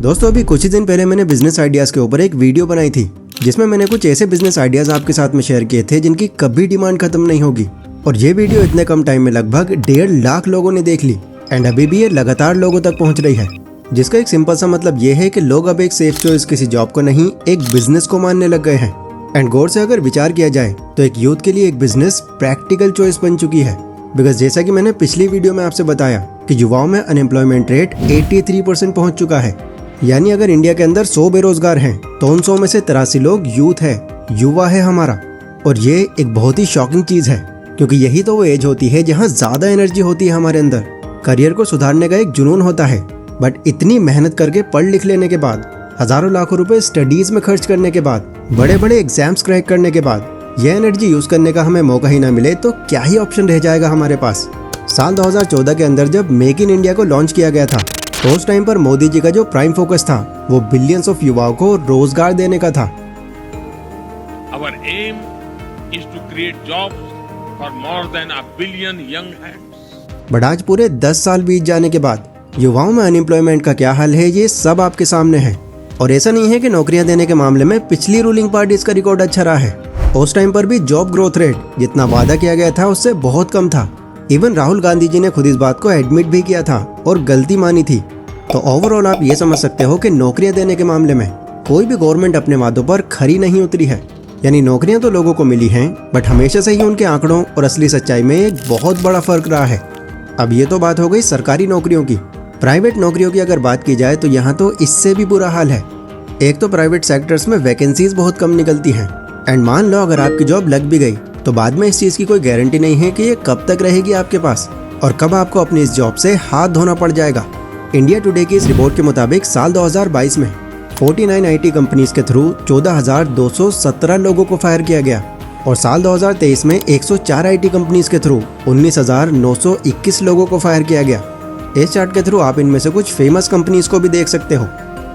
दोस्तों अभी कुछ ही दिन पहले मैंने बिजनेस आइडियाज के ऊपर एक वीडियो बनाई थी जिसमें मैंने कुछ ऐसे बिजनेस आइडियाज आपके साथ में शेयर किए थे जिनकी कभी डिमांड खत्म नहीं होगी। और ये वीडियो इतने कम टाइम में लगभग 1.5 लाख लोगों ने देख ली एंड अभी भी ये लगातार लोगों तक पहुंच रही है, जिसका एक सिंपल सा मतलब ये है कि लोग अब एक सेफ चॉइस किसी जॉब को नहीं एक बिजनेस को मानने लग गए हैं। एंड गौर से अगर विचार किया जाए तो एक यूथ के लिए एक बिजनेस प्रैक्टिकल चॉइस बन चुकी है। बिकॉज जैसा कि मैंने पिछली वीडियो में आपसे बताया कि युवाओं में अनएम्प्लॉयमेंट रेट 83% पहुंच चुका है। यानी अगर इंडिया के अंदर 100 बेरोजगार हैं तो उन 100 में से 83 लोग यूथ है, युवा है हमारा। और ये एक बहुत ही शॉकिंग चीज है क्योंकि यही तो वो एज होती है जहाँ ज्यादा एनर्जी होती है हमारे अंदर, करियर को सुधारने का एक जुनून होता है। बट इतनी मेहनत करके पढ़ लिख लेने के बाद, हजारों लाखों रुपए स्टडीज में खर्च करने के बाद, बड़े बड़े एग्जाम्स क्रैक करने के बाद यह एनर्जी यूज करने का हमें मौका ही ना मिले तो क्या ही ऑप्शन रह जाएगा हमारे पास। साल 2014 के अंदर जब मेक इन इंडिया को लॉन्च किया गया था तो उस टाइम पर मोदी जी का जो प्राइम फोकस था वो बिलियंस ऑफ युवाओं को रोजगार देने का था। Our aim is to create jobs for more than a billion young hands. But आज पूरे 10 साल बीत जाने के बाद युवाओं में अनएम्प्लॉयमेंट का क्या हाल है ये सब आपके सामने है। और ऐसा नहीं है कि नौकरियां देने के मामले में पिछली रूलिंग पार्टीज का रिकॉर्ड अच्छा रहा है। उस टाइम पर भी जॉब ग्रोथ रेट जितना वादा किया गया था उससे बहुत कम था। इवन राहुल गांधी जी ने खुद इस बात को एडमिट भी किया था और गलती मानी थी। तो ओवरऑल आप ये समझ सकते हो कि नौकरियां देने के मामले में कोई भी गवर्नमेंट अपने वादों पर खरी नहीं उतरी है। यानी नौकरियां तो लोगों को मिली हैं बट हमेशा से ही उनके आंकड़ों और असली सच्चाई में एक बहुत बड़ा फर्क रहा है। अब ये तो बात हो गई सरकारी नौकरियों की। प्राइवेट नौकरियों की अगर बात की जाए तो यहाँ तो इससे भी बुरा हाल है। एक तो प्राइवेट सेक्टर्स में वैकेंसीज बहुत कम निकलती हैं एंड मान लो अगर आपकी जॉब लग भी गई तो बाद में इस चीज की कोई गारंटी नहीं है कि ये कब तक रहेगी आपके पास और कब आपको अपनी इस जॉब से हाथ धोना पड़ जाएगा। इंडिया टुडे की इस रिपोर्ट के मुताबिक साल 2022 में 49 आईटी कंपनीज के थ्रू 14,217 लोगों को फायर किया गया और साल 2023 में 104 आईटी कंपनीज के थ्रू 19,921 लोगों को फायर किया गया। इस चार्ट के थ्रू आप इनमें से कुछ फेमस कंपनीज को भी देख सकते हो।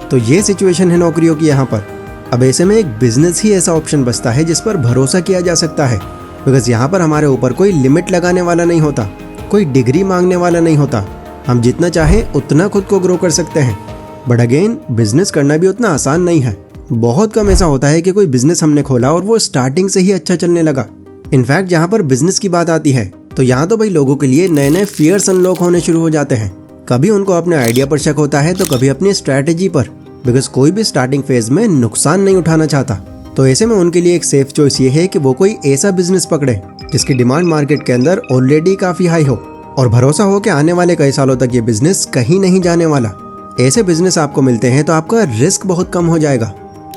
तो ये सिचुएशन है नौकरियों की यहाँ पर। अब ऐसे में एक बिजनेस ही ऐसा ऑप्शन बचता है जिस पर भरोसा किया जा सकता है। बिकॉज यहाँ पर हमारे ऊपर कोई लिमिट लगाने वाला नहीं होता, कोई डिग्री मांगने वाला नहीं होता। हम जितना चाहें उतना खुद को ग्रो कर सकते हैं। बट अगेन बिजनेस करना भी उतना आसान नहीं है। बहुत कम ऐसा होता है कि कोई बिजनेस हमने खोला और वो स्टार्टिंग से ही अच्छा चलने लगा। इनफैक्ट जहाँ पर बिजनेस की बात आती है तो यहाँ तो भाई लोगों के लिए नए नए फियर्स अनलॉक होने शुरू हो जाते हैं। कभी उनको अपने आइडिया पर शक होता है तो कभी अपनी स्ट्रैटेजी पर। बिकॉज कोई भी स्टार्टिंग फेज में नुकसान नहीं उठाना चाहता। तो ऐसे में उनके लिए एक सेफ चॉइस ये है कि वो कोई ऐसा बिजनेस पकड़े जिसकी डिमांड मार्केट के अंदर ऑलरेडी काफी हाई हो और भरोसा हो कि आने वाले कई सालों तक ये बिजनेस कहीं नहीं जाने वाला। ऐसे बिजनेस आपको मिलते हैं तो आपका रिस्क बहुत कम हो जाएगा।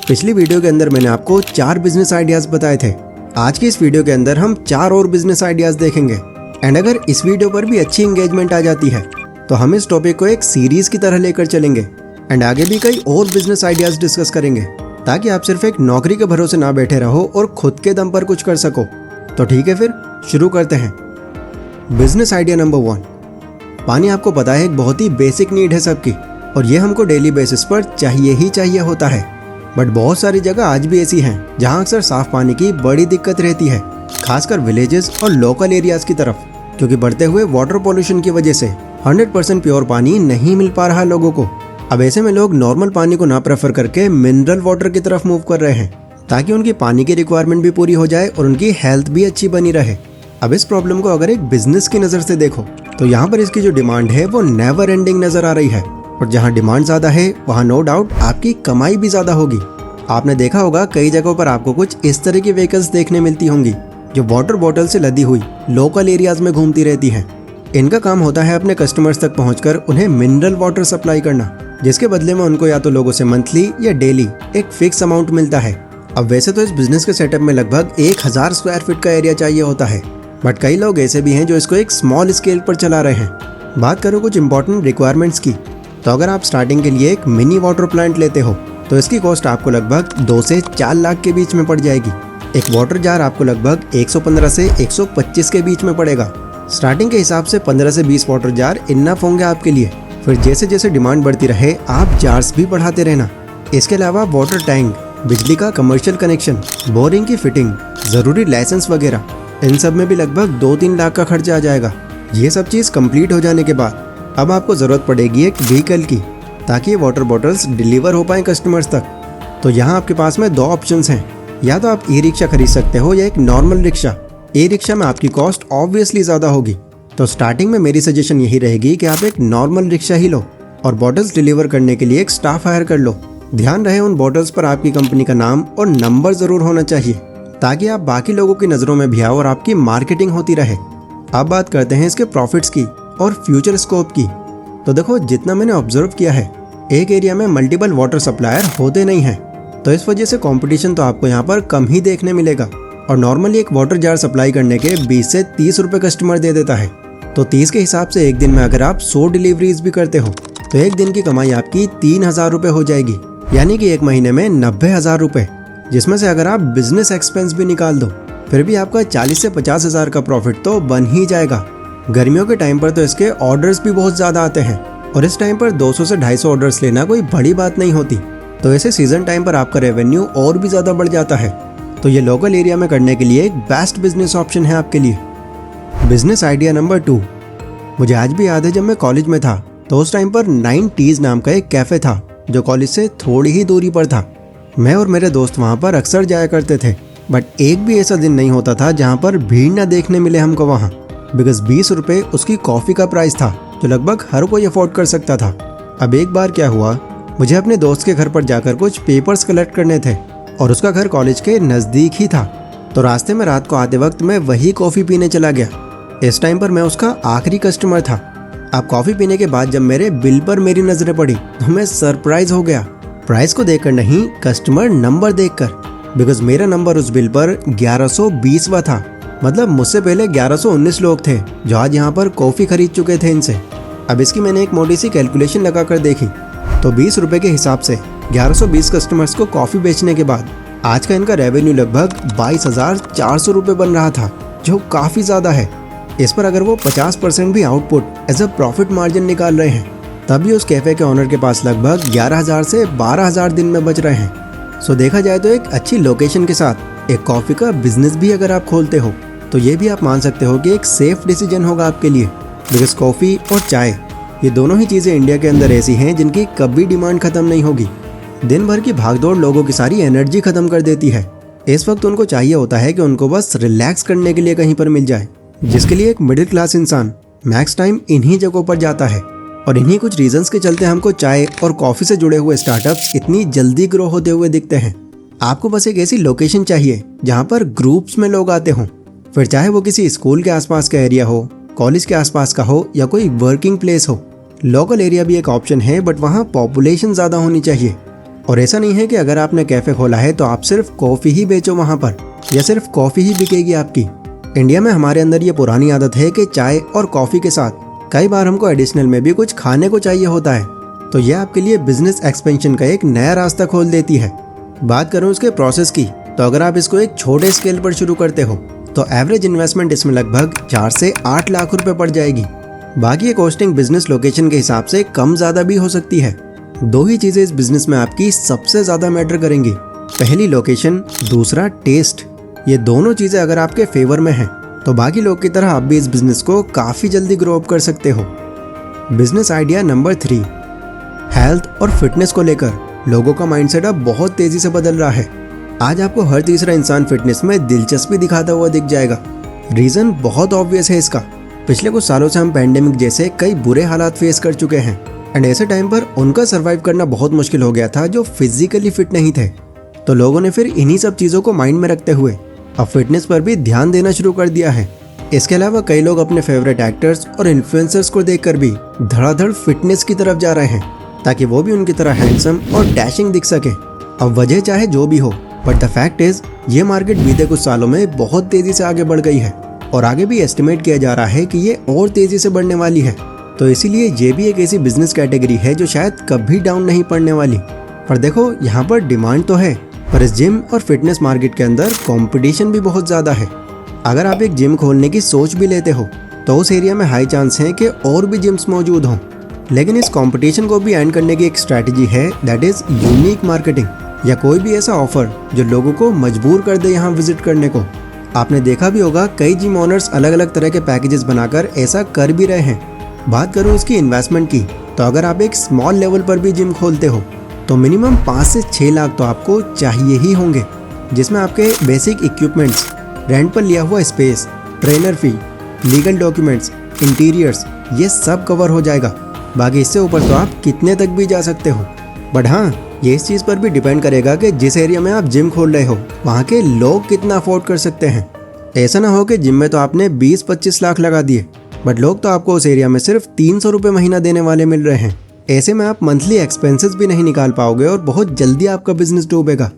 पिछली वीडियो के अंदर मैंने आपको 4 बिजनेस आइडियाज बताए थे। आज की इस वीडियो के अंदर हम 4 और बिजनेस आइडियाज देखेंगे। एंड अगर इस वीडियो पर भी अच्छी एंगेजमेंट आ जाती है तो हम इस टॉपिक को एक सीरीज की तरह लेकर चलेंगे एंड आगे भी कई और बिजनेस आइडियाज डिस्कस करेंगे ताकि आप सिर्फ एक नौकरी के भरोसे ना बैठे रहो और खुद के दम पर कुछ कर सको। तो ठीक है फिर शुरू करते हैं। Business idea number 1। पानी आपको पता है एक बहुत ही बेसिक नीड है सबकी और ये हमको डेली बेसिस पर चाहिए ही चाहिए होता है। बट बहुत सारी जगह आज भी ऐसी हैं जहाँ अक्सर साफ पानी की बड़ी दिक्कत रहती है, खासकर विलेजेस और लोकल एरियाज की तरफ, क्योंकि बढ़ते हुए वाटर पॉल्यूशन की वजह से 100% प्योर पानी नहीं मिल पा रहा लोगों को। अब ऐसे में लोग नॉर्मल पानी को ना प्रेफर करके मिनरल वाटर की तरफ मूव कर रहे हैं ताकि उनकी पानी की रिक्वायरमेंट भी पूरी हो जाए और उनकी हेल्थ भी अच्छी बनी रहे। अब इस प्रॉब्लम को अगर एक बिजनेस की नज़र से देखो तो यहाँ पर इसकी जो डिमांड है वो नेवर एंडिंग नजर आ रही है। और जहाँ डिमांड ज़्यादा है वहाँ नो डाउट आपकी कमाई भी ज़्यादा होगी। आपने देखा होगा कई जगहों पर आपको कुछ इस तरह की व्हीकल्स देखने मिलती होंगी जो वाटर बॉटल से लदी हुई लोकल एरियाज में घूमती रहती हैं। इनका काम होता है अपने कस्टमर्स तक पहुंचकर उन्हें मिनरल वाटर सप्लाई करना, जिसके बदले में उनको या तो लोगों से मंथली या डेली एक फिक्स अमाउंट मिलता है। अब वैसे तो इस बिजनेस के सेटअप में लगभग 1000 स्क्वायर फीट का एरिया चाहिए होता है, बट कई लोग ऐसे भी हैं जो इसको एक स्मॉल स्केल पर चला रहे हैं। बात करो कुछ इंपॉर्टेंट रिक्वायरमेंट्स की तो अगर आप स्टार्टिंग के लिए एक मिनी वाटर प्लांट लेते हो तो इसकी कॉस्ट आपको लगभग 2 से 4 लाख के बीच में पड़ जाएगी। एक वाटर जार आपको लगभग 115 से 125 के बीच में पड़ेगा। स्टार्टिंग के हिसाब से 15 से 20 वाटर जार इनफ होंगे आपके लिए। फिर जैसे जैसे डिमांड बढ़ती रहे आप जार्स भी बढ़ाते रहना। इसके अलावा वाटर टैंक, बिजली का कमर्शियल कनेक्शन, बोरिंग की फिटिंग, जरूरी लाइसेंस वगैरह, इन सब में भी लगभग 2-3 लाख का खर्चा आ जाएगा। ये सब चीज़ कंप्लीट हो जाने के बाद अब आपको ज़रूरत पड़ेगी एक व्हीकल की। ताकि ये वाटर बॉटल्स डिलीवर हो पाएं कस्टमर्स तक। तो यहाँ आपके पास में दो ऑप्शंस हैं, या तो आप ई रिक्शा खरीद सकते हो या एक नॉर्मल रिक्शा। ई रिक्शा में आपकी कॉस्ट ऑब्वियसली ज़्यादा होगी, तो स्टार्टिंग में मेरी सजेशन यही रहेगी कि आप एक नॉर्मल रिक्शा ही लो और बॉटल्स डिलीवर करने के लिए एक स्टाफ हायर कर लो। ध्यान रहे उन बॉटल्स पर आपकी कंपनी का नाम और नंबर ज़रूर होना चाहिए, ताकि आप बाकी लोगों की नज़रों में भी आओ और आपकी मार्केटिंग होती रहे। अब बात करते हैं इसके प्रॉफिट्स की और फ्यूचर स्कोप की। तो देखो, जितना मैंने ऑब्जर्व किया है, एक एरिया में मल्टीपल वाटर सप्लायर होते नहीं हैं, तो इस वजह से कंपटीशन तो आपको यहाँ पर कम ही देखने मिलेगा। और नॉर्मली एक वाटर जार सप्लाई करने के 20 से 30 रुपये कस्टमर दे देता है। तो 30 के हिसाब से एक दिन में अगर आप 100 डिलीवरीज भी करते हो तो एक दिन की कमाई आपकी 3000 रुपये हो जाएगी, यानी कि एक महीने में 90,000 रुपये, जिसमें से अगर आप बिजनेस एक्सपेंस भी निकाल दो फिर भी आपका 40 से 50,000 का प्रॉफिट तो बन ही जाएगा। गर्मियों के टाइम पर तो इसके ऑर्डर्स भी बहुत ज़्यादा आते हैं और इस टाइम पर 200 से 250 ऑर्डर्स लेना कोई बड़ी बात नहीं होती। तो ऐसे सीजन टाइम पर आपका रेवेन्यू और भी ज़्यादा बढ़ जाता है। तो ये लोकल एरिया में करने के लिए एक बेस्ट बिजनेस ऑप्शन है आपके लिए। Business idea number 2। मुझे आज भी याद है, जब मैं कॉलेज में था तो उस टाइम पर 9 टीज नाम का एक कैफ़े था जो कॉलेज से थोड़ी ही दूरी पर था। मैं और मेरे दोस्त वहाँ पर अक्सर जाया करते थे, बट एक भी ऐसा दिन नहीं होता था जहाँ पर भीड़ ना देखने मिले हमको वहाँ, बिकॉज 20 रुपये उसकी कॉफ़ी का प्राइस था जो लगभग हर कोई अफोर्ड कर सकता था। अब एक बार क्या हुआ, मुझे अपने दोस्त के घर पर जाकर कुछ पेपर्स कलेक्ट करने थे और उसका घर कॉलेज के नज़दीक ही था। तो रास्ते में रात को आते वक्त मैं वही कॉफ़ी पीने चला गया। इस टाइम पर मैं उसका आखिरी कस्टमर था। अब कॉफ़ी पीने के बाद जब मेरे बिल पर मेरी नज़रें पड़ी तो मैं सरप्राइज हो गया। प्राइस को देखकर नहीं, कस्टमर नंबर देखकर, बिकॉज मेरा नंबर उस बिल पर 1120वां था। मतलब मुझसे पहले 1119 लोग थे जो आज यहाँ पर कॉफ़ी खरीद चुके थे इनसे। अब इसकी मैंने एक मोटी सी कैलकुलेशन लगा कर देखी तो 20 रुपये के हिसाब से 1120 कस्टमर्स को कॉफ़ी बेचने के बाद आज का इनका रेवेन्यू लगभग 22,400 रुपये बन रहा था, जो काफ़ी ज़्यादा है। इस पर अगर वो 50% भी output as a profit margin निकाल रहे हैं, तब भी उस कैफ़े के ऑनर के पास लगभग 11,000 से 12,000 दिन में बच रहे हैं। सो देखा जाए तो एक अच्छी लोकेशन के साथ एक कॉफ़ी का बिजनेस भी अगर आप खोलते हो तो ये भी आप मान सकते हो कि एक सेफ डिसीजन होगा आपके लिए, बिकॉज कॉफ़ी और चाय ये दोनों ही चीज़ें इंडिया के अंदर ऐसी हैं जिनकी कभी डिमांड ख़त्म नहीं होगी। दिन भर की भागदौड़ लोगों की सारी एनर्जी ख़त्म कर देती है। इस वक्त उनको चाहिए होता है कि उनको बस रिलैक्स करने के लिए कहीं पर मिल जाए, जिसके लिए एक मिडिल क्लास इंसान मैक्स टाइम इन्हीं जगहों पर जाता है। और इन्हीं कुछ रीजंस के चलते हमको चाय और कॉफ़ी से जुड़े हुए स्टार्टअप्स इतनी जल्दी ग्रो होते हुए दिखते हैं। आपको बस एक ऐसी लोकेशन चाहिए जहाँ पर ग्रुप्स में लोग आते हों, फिर चाहे वो किसी स्कूल के आसपास का एरिया हो, कॉलेज के आसपास का हो या कोई वर्किंग प्लेस हो। लोकल एरिया भी एक ऑप्शन है, बट वहाँ पॉपुलेशन ज़्यादा होनी चाहिए। और ऐसा नहीं है कि अगर आपने कैफ़े खोला है तो आप सिर्फ कॉफ़ी ही बेचो वहाँ पर, या सिर्फ कॉफ़ी ही बिकेगी आपकी। इंडिया में हमारे अंदर ये पुरानी आदत है कि चाय और कॉफ़ी के साथ कई बार हमको एडिशनल में भी कुछ खाने को चाहिए होता है। तो यह आपके लिए बिजनेस एक्सपेंशन का एक नया रास्ता खोल देती है। बात करूँ इसके प्रोसेस की, तो अगर आप इसको एक छोटे स्केल पर शुरू करते हो तो एवरेज इन्वेस्टमेंट इसमें लगभग 4 से 8 लाख रुपए पड़ जाएगी। बाकी ये कॉस्टिंग बिजनेस लोकेशन के हिसाब से कम ज़्यादा भी हो सकती है। दो ही चीज़ें इस बिजनेस में आपकी सबसे ज़्यादा मैटर करेंगी, पहली लोकेशन, दूसरा टेस्ट। ये दोनों चीज़ें अगर आपके फेवर में हैं तो बाकी लोग की तरह आप भी इस बिजनेस को काफ़ी जल्दी ग्रो अप कर सकते हो। Business idea number 3। हेल्थ और फिटनेस को लेकर लोगों का माइंडसेट अब बहुत तेज़ी से बदल रहा है। आज आपको हर तीसरा इंसान फिटनेस में दिलचस्पी दिखाता हुआ दिख जाएगा। रीज़न बहुत ऑब्वियस है इसका। पिछले कुछ सालों से हम पैंडेमिक जैसे कई बुरे हालात फेस कर चुके हैं, एंड ऐसे टाइम पर उनका सर्वाइव करना बहुत मुश्किल हो गया था जो फिजिकली फिट नहीं थे। तो लोगों ने फिर इन्हीं सब चीज़ों को माइंड में रखते हुए अब फिटनेस पर भी ध्यान देना शुरू कर दिया है। इसके अलावा कई लोग अपने फेवरेट एक्टर्स और इन्फ्लुएंसर्स को देखकर भी धड़ाधड़ फिटनेस की तरफ जा रहे हैं, ताकि वो भी उनकी तरह हैंडसम और डैशिंग दिख सके। अब वजह चाहे जो भी हो, बट द फैक्ट इज ये मार्केट बीते कुछ सालों में बहुत तेज़ी से आगे बढ़ गई है और आगे भी एस्टिमेट किया जा रहा है कि ये और तेज़ी से बढ़ने वाली है। तो इसीलिए ये भी एक ऐसी बिजनेस कैटेगरी है जो शायद कभी डाउन नहीं पड़ने वाली। पर देखो, यहाँ पर डिमांड तो है, पर इस जिम और फिटनेस मार्केट के अंदर कंपटीशन भी बहुत ज़्यादा है। अगर आप एक जिम खोलने की सोच भी लेते हो तो उस एरिया में हाई चांस है कि और भी जिम्स मौजूद हों। लेकिन इस कंपटीशन को भी एंड करने की एक स्ट्रैटेजी है, दैट इज़ यूनिक मार्केटिंग, या कोई भी ऐसा ऑफर जो लोगों को मजबूर कर दे यहाँ विजिट करने को। आपने देखा भी होगा कई जिम ओनर्स अलग अलग तरह के पैकेजेस बनाकर ऐसा कर भी रहे हैं। बात करूँ इसकी इन्वेस्टमेंट की, तो अगर आप एक स्मॉल लेवल पर भी जिम खोलते हो तो मिनिमम 5 से 6 लाख तो आपको चाहिए ही होंगे, जिसमें आपके बेसिक इक्विपमेंट्स, रेंट पर लिया हुआ space, trainer fee, legal documents, interiors, ये सब कवर हो जाएगा। बाकी इससे ऊपर तो आप कितने तक भी जा सकते हो। बट हाँ, ये इस चीज़ पर भी डिपेंड करेगा कि जिस एरिया में आप जिम खोल रहे हो वहाँ के लोग कितना अफोर्ड कर सकते हैं। ऐसा ना हो कि जिम में तो आपने 20-25 लाख लगा दिए बट लोग तो आपको उस एरिया में सिर्फ 300 रुपये महीना देने वाले मिल रहे हैं। ऐसे में आप मंथली एक्सपेंसेस भी नहीं निकाल पाओगे और बहुत जल्दी आपका बिजनेस डूबेगा।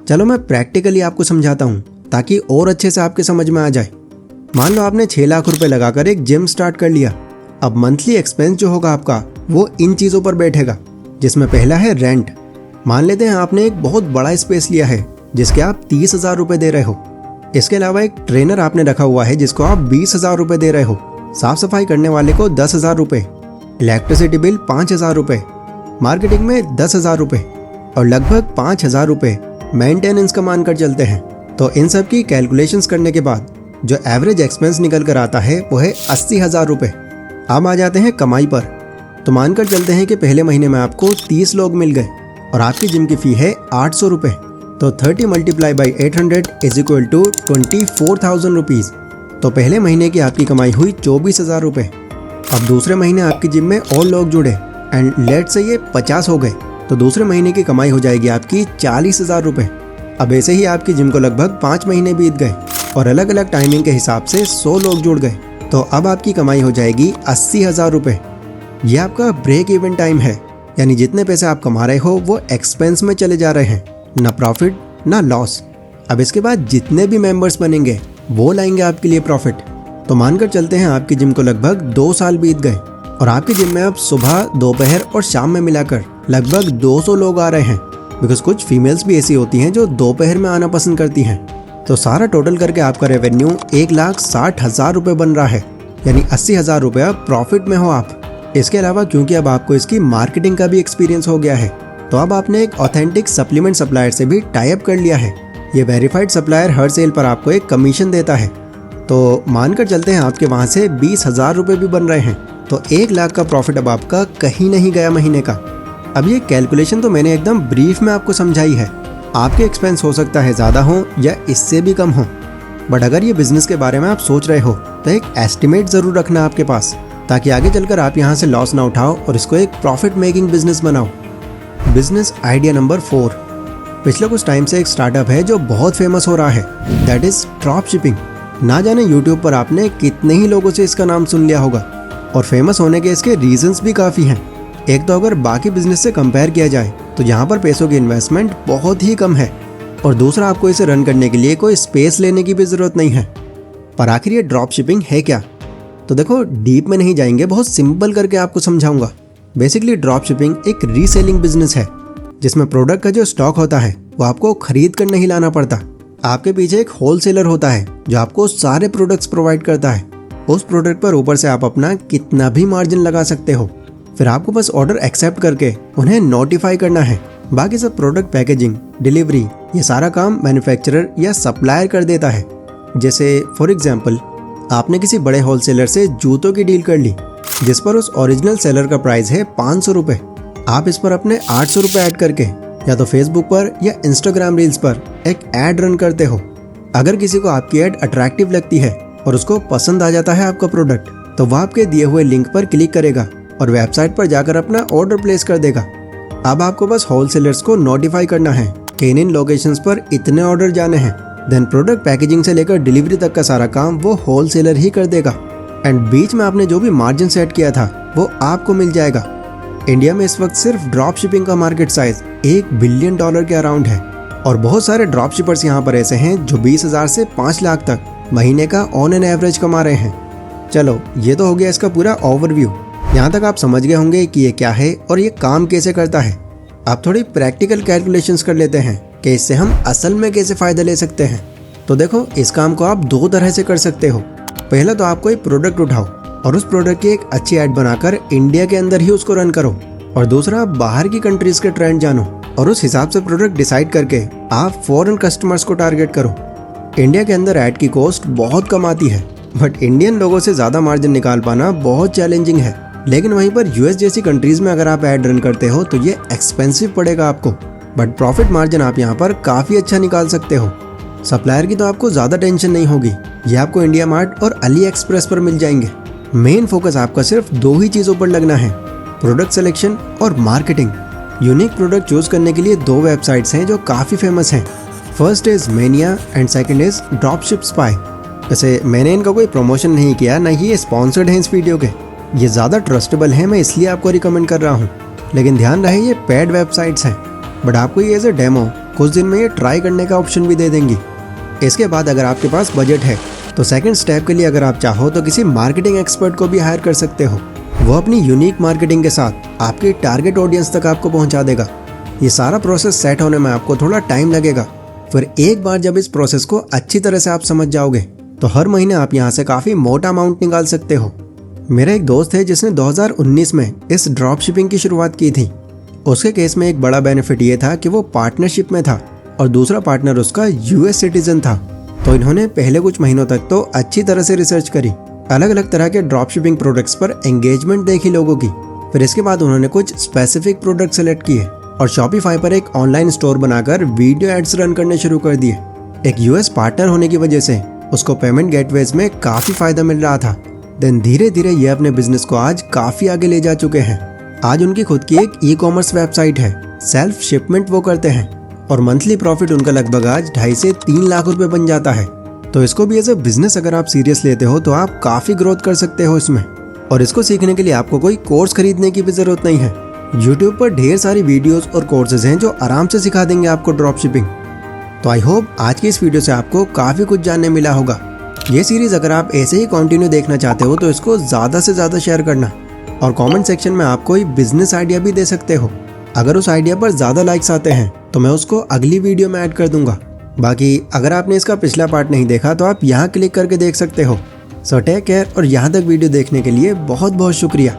चलो मैं प्रैक्टिकली आपको समझाता हूँ ताकि और अच्छे से आपके समझ में आ जाए। मान लो आपने 6 लाख रुपए लगाकर एक जिम स्टार्ट कर लिया। अब मंथली एक्सपेंस जो होगा आपका वो इन चीज़ों पर बैठेगा, जिसमें पहला है रेंट। मान लेते हैं आपने एक बहुत बड़ा स्पेस लिया है जिसके आप 30,000 रुपये दे रहे हो। इसके अलावा एक ट्रेनर आपने रखा हुआ है जिसको आप 20,000 रुपये दे रहे हो, साफ सफाई करने वाले को 10,000 रुपये, इलेक्ट्रिसिटी बिल 5,000 रुपये, मार्केटिंग में 10,000 रुपये और लगभग 5,000 रुपये मेंटेनेंस का मानकर चलते हैं। तो इन सब की कैलकुलेशंस करने के बाद जो एवरेज एक्सपेंस निकल कर आता है वो है 80,000 रुपये। अब आ जाते हैं कमाई पर। तो मानकर चलते हैं कि पहले महीने में आपको 30 लोग मिल गए और आपकी जिम की फ़ी है 800 रुपये। तो 30 multiply by 800 is equal to 24,000 rupees. तो पहले महीने की आपकी कमाई हुई 24,000 रुपये। अब दूसरे महीने आपकी जिम में और लोग जुड़े एंड लेट से ये 50 हो गए तो दूसरे महीने की कमाई हो जाएगी आपकी 40,000 रुपये। अब ऐसे ही आपकी जिम को लगभग 5 महीने बीत गए और अलग अलग टाइमिंग के हिसाब से 100 लोग जुड़ गए तो अब आपकी कमाई हो जाएगी 80,000 रुपये। ये आपका ब्रेक इवन टाइम है, यानी जितने पैसे आप कमा रहे हो वो एक्सपेंस में चले जा रहे हैं, ना प्रॉफिट ना लॉस। अब इसके बाद जितने भी मेंबर्स बनेंगे वो लाएंगे आपके लिए प्रॉफिट। तो मानकर चलते हैं आपकी जिम को लगभग 2 साल बीत गए और आपकी जिम में अब सुबह, दोपहर और शाम में मिलाकर लगभग 200 लोग आ रहे हैं, बिकॉज कुछ फीमेल्स भी ऐसी होती हैं जो दोपहर में आना पसंद करती हैं। तो सारा टोटल करके आपका रेवेन्यू 1,60,000 रुपये बन रहा है, यानी 80,000 रुपये प्रॉफिट में हो आप। इसके अलावा क्योंकि अब आपको इसकी मार्केटिंग का भी एक्सपीरियंस हो गया है तो अब आपने एक ऑथेंटिक सप्लीमेंट सप्लायर से भी टाई अप कर लिया है। ये वेरीफाइड सप्लायर हर सेल पर आपको एक कमीशन देता है। तो मानकर चलते हैं आपके वहाँ से 20,000 रुपये भी बन रहे हैं तो 1 लाख का प्रॉफिट अब आपका कहीं नहीं गया महीने का। अब ये कैलकुलेशन तो मैंने एकदम ब्रीफ में आपको समझाई है। आपके एक्सपेंस हो सकता है ज़्यादा हो या इससे भी कम हो, बट अगर ये बिजनेस के बारे में आप सोच रहे हो तो एक एस्टिमेट ज़रूर रखना आपके पास, ताकि आगे चलकर आप यहाँ से लॉस ना उठाओ और इसको एक प्रॉफिट मेकिंग बिजनेस बनाओ। Business idea number 4। पिछले कुछ टाइम से एक स्टार्टअप है जो बहुत फेमस हो रहा है, दैट इज़ ड्रॉप शिपिंग। ना जाने यूट्यूब पर आपने कितने ही लोगों से इसका नाम सुन लिया होगा और फेमस होने के इसके रीजंस भी काफ़ी हैं। एक तो अगर बाकी बिजनेस से कंपेयर किया जाए तो यहाँ पर पैसों की इन्वेस्टमेंट बहुत ही कम है और दूसरा आपको इसे रन करने के लिए कोई स्पेस लेने की भी ज़रूरत नहीं है। पर आखिर ये ड्रॉप शिपिंग है क्या? तो देखो, डीप में नहीं जाएंगे, बहुत सिंपल करके आपको समझाऊंगा। बेसिकली ड्रॉप शिपिंग एक रीसेलिंग बिजनेस है जिसमें प्रोडक्ट का जो स्टॉक होता है वो आपको खरीद कर नहीं लाना पड़ता। आपके पीछे एक होलसेलर होता है जो आपको सारे प्रोडक्ट्स प्रोवाइड करता है। उस प्रोडक्ट पर ऊपर से आप अपना कितना भी मार्जिन लगा सकते हो। फिर आपको बस ऑर्डर एक्सेप्ट करके उन्हें नोटिफाई करना है। बाकी सब प्रोडक्ट पैकेजिंग, डिलीवरी, ये सारा काम मैन्युफैक्चरर या सप्लायर कर देता है। जैसे फॉर एग्जांपल, आपने किसी बड़े होलसेलर से जूतों की डील कर ली जिस पर उस ओरिजिनल सेलर का प्राइस है 500 रुपये। आप इस पर अपने 800 रुपये ऐड करके या तो फेसबुक पर या इंस्टाग्राम रील्स पर एक ऐड रन करते हो। अगर किसी को आपकी ऐड अट्रैक्टिव लगती है और उसको पसंद आ जाता है आपका प्रोडक्ट, तो वह आपके दिए हुए लिंक पर क्लिक करेगा और वेबसाइट पर जाकर अपना ऑर्डर प्लेस कर देगा। अब आपको बस होलसेलर्स को नोटिफाई करना है कि इन लोकेशंस पर इतने ऑर्डर जाने हैं। देन प्रोडक्ट पैकेजिंग से लेकर डिलीवरी तक का सारा काम वो होलसेलर ही कर देगा एंड बीच में आपने जो भी मार्जिन सेट किया था वो आपको मिल जाएगा। इंडिया में इस वक्त सिर्फ ड्रॉप शिपिंग का मार्केट साइज $1 बिलियन के अराउंड है और बहुत सारे ड्रॉप शिपर्स यहाँ पर ऐसे हैं जो 20,000 से 5 लाख तक महीने का ऑन एन एवरेज कमा रहे हैं। चलो, ये तो हो गया इसका पूरा ओवरव्यू। यहाँ तक आप समझ गए होंगे कि ये क्या है और ये काम कैसे करता है। आप थोड़ी प्रैक्टिकल कैलकुलेशंस कर लेते हैं कि इससे हम असल में कैसे फ़ायदा ले सकते हैं। तो देखो, इस काम को आप 2 तरह से कर सकते हो। पहला तो आप कोई प्रोडक्ट उठाओ और उस प्रोडक्ट की एक अच्छी ऐड बनाकर इंडिया के अंदर ही उसको रन करो, और दूसरा आप बाहर की कंट्रीज़ के ट्रेंड जानो और उस हिसाब से प्रोडक्ट डिसाइड करके आप फॉरेन कस्टमर्स को टारगेट करो। इंडिया के अंदर ऐड की कॉस्ट बहुत कम आती है, बट इंडियन लोगों से ज़्यादा मार्जिन निकाल पाना बहुत चैलेंजिंग है। लेकिन वहीं पर यूएस जैसी कंट्रीज में अगर आप ऐड रन करते हो तो ये एक्सपेंसिव पड़ेगा आपको, बट प्रॉफिट मार्जिन आप यहाँ पर काफ़ी अच्छा निकाल सकते हो। सप्लायर की तो आपको ज़्यादा टेंशन नहीं होगी, ये आपको इंडिया मार्ट और अली एक्सप्रेस पर मिल जाएंगे। मेन फोकस आपका सिर्फ 2 ही चीज़ों पर लगना है, प्रोडक्ट सिलेक्शन और मार्केटिंग। यूनिक प्रोडक्ट चूज करने के लिए 2 वेबसाइट्स हैं जो काफ़ी फेमस हैं। First is mania and second is dropship spy. वैसे मैंने इनका कोई प्रमोशन नहीं किया, ना ही ये स्पॉन्सर्ड हैं इस वीडियो के। ये ज़्यादा ट्रस्टेबल है, मैं इसलिए आपको रिकमेंड कर रहा हूँ। लेकिन ध्यान रहे ये पेड वेबसाइट्स हैं, बट आपको ये एज ए डेमो कुछ दिन में ये ट्राई करने का ऑप्शन भी दे देंगी। इसके बाद अगर आपके पास बजट है तो सेकंड स्टेप के लिए अगर आप चाहो तो किसी मार्केटिंग एक्सपर्ट को भी हायर कर सकते हो। वो अपनी यूनिक मार्केटिंग के साथ आपके टारगेट ऑडियंस तक आपको पहुंचा देगा। ये सारा प्रोसेस सेट होने में आपको थोड़ा टाइम लगेगा, फिर एक बार जब इस प्रोसेस को अच्छी तरह से आप समझ जाओगे तो हर महीने आप यहाँ से काफ़ी मोटा अमाउंट निकाल सकते हो। मेरा एक दोस्त है जिसने 2019 में इस ड्रॉप शिपिंग की शुरुआत की थी। उसके केस में एक बड़ा बेनिफिट ये था कि वो पार्टनरशिप में था और दूसरा पार्टनर उसका यूएस सिटीजन था। तो इन्होंने पहले कुछ महीनों तक तो अच्छी तरह से रिसर्च करी, अलग अलग तरह के ड्रॉप शिपिंग प्रोडक्ट्स पर एंगेजमेंट देखी लोगों की। फिर इसके बाद उन्होंने कुछ स्पेसिफिक प्रोडक्ट सेलेक्ट किए और शॉपिफाई पर एक ऑनलाइन स्टोर बनाकर वीडियो एड्स रन करने शुरू कर दिए। एक यूएस पार्टनर होने की वजह से उसको पेमेंट गेटवेज में काफ़ी फायदा मिल रहा था। देन धीरे धीरे ये अपने बिजनेस को आज काफ़ी आगे ले जा चुके हैं। आज उनकी खुद की एक ई-कॉमर्स वेबसाइट है, सेल्फ शिपमेंट वो करते हैं और मंथली प्रॉफिट उनका लगभग आज 2.5 से 3 लाख रुपए बन जाता है। तो इसको भी एज ए बिजनेस अगर आप सीरियस लेते हो तो आप काफ़ी ग्रोथ कर सकते हो इसमें। और इसको सीखने के लिए आपको कोई कोर्स खरीदने की भी ज़रूरत नहीं है। यूट्यूब पर ढेर सारी वीडियोस और कोर्सेज हैं जो आराम से सिखा देंगे आपको ड्रॉप शिपिंग। तो आई होप आज की इस वीडियो से आपको काफ़ी कुछ जानने मिला होगा। ये सीरीज़ अगर आप ऐसे ही कंटिन्यू देखना चाहते हो तो इसको ज़्यादा से ज़्यादा शेयर करना और कमेंट सेक्शन में आप कोई बिजनेस आइडिया भी दे सकते हो। अगर उस आइडिया पर ज़्यादा लाइक्स आते हैं तो मैं उसको अगली वीडियो में ऐड कर दूंगा। बाकी अगर आपने इसका पिछला पार्ट नहीं देखा तो आप यहाँ क्लिक करके देख सकते हो। सो टेक केयर और यहाँ तक वीडियो देखने के लिए बहुत बहुत शुक्रिया।